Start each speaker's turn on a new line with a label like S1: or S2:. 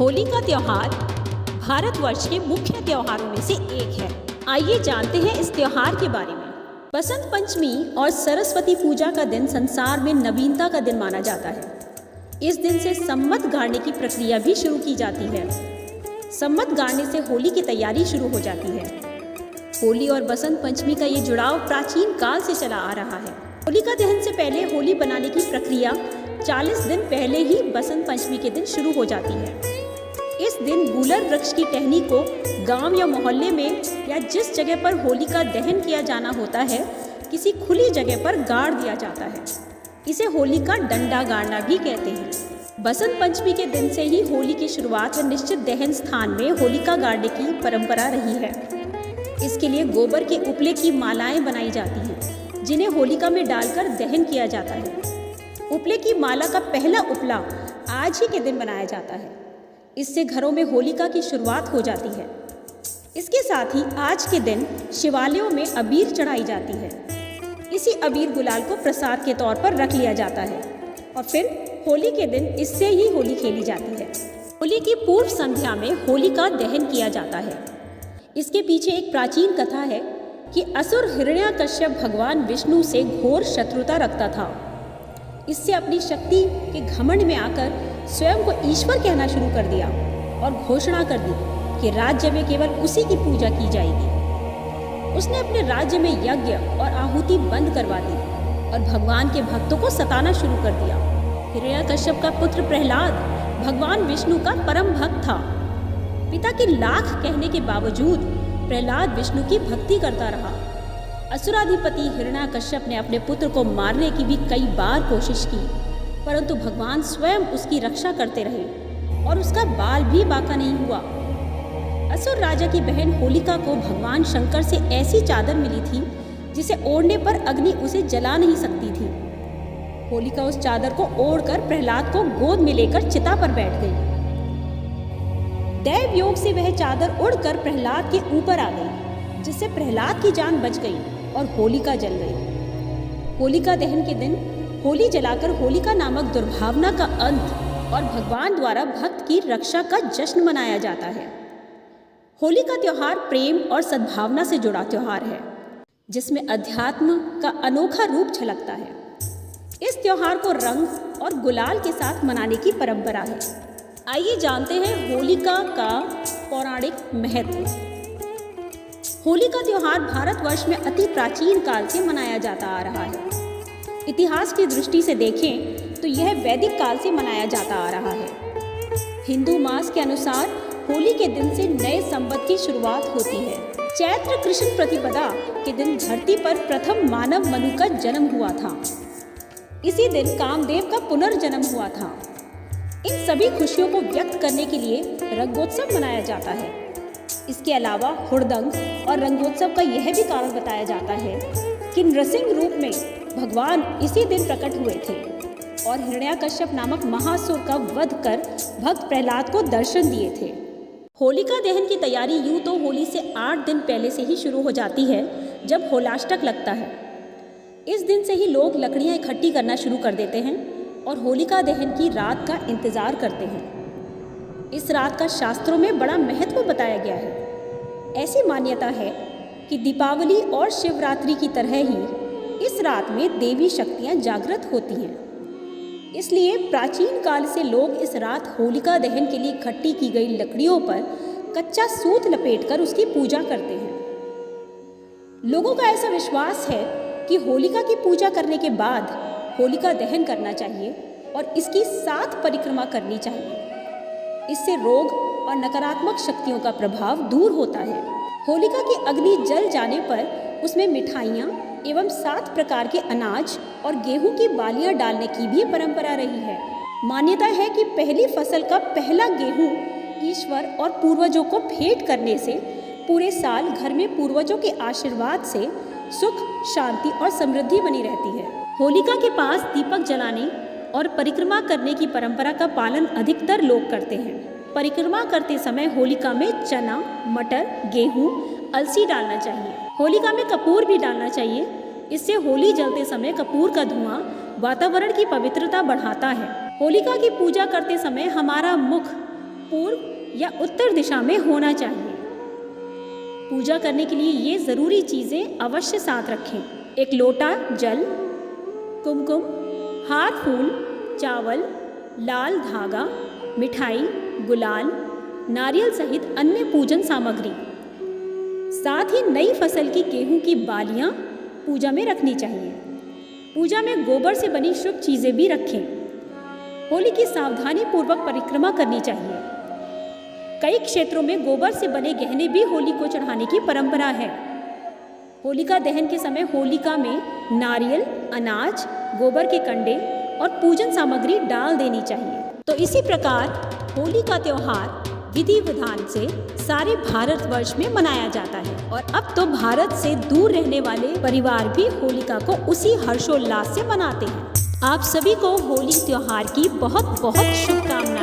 S1: होली का त्योहार भारतवर्ष के मुख्य त्योहारों में से एक है। आइए जानते हैं इस त्योहार के बारे में। बसंत पंचमी और सरस्वती पूजा का दिन संसार में नवीनता का दिन माना जाता है। इस दिन से सम्मत गाड़ने की प्रक्रिया भी शुरू की जाती है। सम्मत गाड़ने से होली की तैयारी शुरू हो जाती है। होली और बसंत पंचमी का ये जुड़ाव प्राचीन काल से चला आ रहा है। होलिका दहन से पहले होली बनाने की प्रक्रिया 40 दिन पहले ही बसंत पंचमी के दिन शुरू हो जाती है। इस दिन गूलर वृक्ष की टहनी को गांव या मोहल्ले में या जिस जगह पर होली का दहन किया जाना होता है, किसी खुली जगह पर गाड़ दिया जाता है। इसे होली का डंडा गाड़ना भी कहते हैं। बसंत पंचमी के दिन से ही होली की शुरुआत व निश्चित दहन स्थान में होलिका गाड़ने की परंपरा रही है। इसके लिए गोबर के उपले की मालाएं बनाई जाती हैं, जिन्हें होलिका में डालकर दहन किया जाता है। उपले की माला का पहला उपला आज ही के दिन बनाया जाता है। इससे घरों में होलिका की शुरुआत हो जाती है। इसके साथ ही आज के दिन शिवालयों में अबीर चढ़ाई जाती है। इसी अबीर गुलाल को प्रसाद के तौर पर रख लिया जाता है और फिर होली के दिन इससे ही होली खेली जाती है। होली की पूर्व संध्या में होली का दहन किया जाता है। इसके पीछे एक प्राचीन कथा है कि असुर हिरण्याकश्यप भगवान विष्णु से घोर शत्रुता रखता था। इससे अपनी शक्ति के घमंड में आकर स्वयं को ईश्वर कहना शुरू कर दिया और घोषणा कर दी कि राज्य में केवल उसी की पूजा की जाएगी। उसने अपने राज्य में यज्ञ और आहुति बंद करवा दी और भगवान के भक्तों को सताना शुरू कर दिया। हिरण्याकश्यप का पुत्र प्रहलाद भगवान विष्णु का परम भक्त था। पिता के लाख कहने के बावजूद प्रहलाद विष्णु की भक्ति करता रहा। असुराधिपति हिरण्याकश्यप ने अपने पुत्र को मारने की भी कई बार कोशिश की, परंतु भगवान स्वयं उसकी रक्षा करते रहे और उसका बाल भी बाका नहीं हुआ। असुर राजा की बहन होलिका को भगवान शंकर से ऐसी चादर मिली थी जिसे ओढ़ने पर अग्नि उसे जला नहीं सकती थी। होलिका उस चादर को ओढ़कर प्रहलाद को गोद में लेकर चिता पर बैठ गई। दैव योग से वह चादर उड़कर प्रहलाद के ऊपर आ गई, जिससे प्रहलाद की जान बच गई और होलिका जल गई। होलिका दहन के दिन होली जलाकर होलिका नामक दुर्भावना का अंत और भगवान द्वारा भक्त की रक्षा का जश्न मनाया जाता है। होली का त्योहार प्रेम और सद्भावना से जुड़ा त्योहार है, जिसमें अध्यात्म का अनोखा रूप झलकता है। इस त्योहार को रंग और गुलाल के साथ मनाने की परंपरा है। आइए जानते हैं होलिका का पौराणिक महत्व। होली का त्योहार भारतवर्ष में अति प्राचीन काल से मनाया जाता आ रहा है। इतिहास की दृष्टि से देखें तो यह वैदिक काल से मनाया जाता आ रहा है। हिंदू मास के अनुसार होली के दिन से नए संवत की शुरुआत होती है। चैत्र कृष्ण प्रतिपदा के दिन धरती पर प्रथम मानव मनु का जन्म हुआ था। इसी दिन कामदेव का पुनर्जन्म हुआ था। इन सभी खुशियों को व्यक्त करने के लिए रंगोत्सव मनाया जाता है। इसके अलावा हुड़दंग और रंगोत्सव का यह भी कारण बताया जाता है कि नृसिंह रूप में भगवान इसी दिन प्रकट हुए थे और हिरण्याकश्यप नामक महासुर का वध कर भक्त प्रहलाद को दर्शन दिए थे। होलिका दहन की तैयारी यूं तो होली से 8 दिन पहले से ही शुरू हो जाती है, जब होलाष्टक लगता है। इस दिन से ही लोग लकड़ियां इकट्ठी करना शुरू कर देते हैं और होलिका दहन की रात का इंतजार करते हैं। इस रात का शास्त्रों में बड़ा महत्व बताया गया है। ऐसी मान्यता है कि दीपावली और शिवरात्रि की तरह ही इस रात में देवी शक्तियां जागृत होती हैं। इसलिए प्राचीन काल से लोग इस रात होलिका दहन के लिए इकट्ठी की गई लकड़ियों पर कच्चा सूत लपेटकर उसकी पूजा करते हैं। लोगों का ऐसा विश्वास है कि होलिका की पूजा करने के बाद होलिका दहन करना चाहिए और इसकी 7 परिक्रमा करनी चाहिए। इससे रोग और नकारात्मक शक्तियों का प्रभाव दूर होता है। होलिका की अग्नि जल जाने पर उसमें मिठाइयाँ एवं 7 प्रकार के अनाज और गेहूं की बालियां डालने की भी परंपरा रही है। मान्यता है कि पहली फसल का पहला गेहूं ईश्वर और पूर्वजों को भेंट करने से पूरे साल घर में पूर्वजों के आशीर्वाद से सुख, शांति और समृद्धि बनी रहती है। होलिका के पास दीपक जलाने और परिक्रमा करने की परंपरा का पालन अधिकतर लोग करते हैं। परिक्रमा करते समय होलिका में चना, मटर, गेहूं, अलसी डालना चाहिए। होलिका में कपूर भी डालना चाहिए। इससे होली जलते समय कपूर का धुआं वातावरण की पवित्रता बढ़ाता है। होलिका की पूजा करते समय हमारा मुख पूर्व या उत्तर दिशा में होना चाहिए। पूजा करने के लिए ये ज़रूरी चीज़ें अवश्य साथ रखें। एक लोटा जल, कुमकुम, हार फूल, चावल, लाल धागा, मिठाई, गुलाल, नारियल सहित अन्य पूजन सामग्री। साथ ही नई फसल की गेहूं की बालियां पूजा में रखनी चाहिए। पूजा में गोबर से बनी शुभ चीज़ें भी रखें। होली की सावधानी पूर्वक परिक्रमा करनी चाहिए। कई क्षेत्रों में गोबर से बने गहने भी होली को चढ़ाने की परंपरा है। होलिका दहन के समय होलिका में नारियल, अनाज, गोबर के कंडे और पूजन सामग्री डाल देनी चाहिए। तो इसी प्रकार होली का त्यौहार विधि विधान से सारे भारतवर्ष में मनाया जाता है और अब तो भारत से दूर रहने वाले परिवार भी होलिका को उसी हर्षोल्लास से मनाते हैं। आप सभी को होली त्योहार की बहुत बहुत शुभकामनाएं।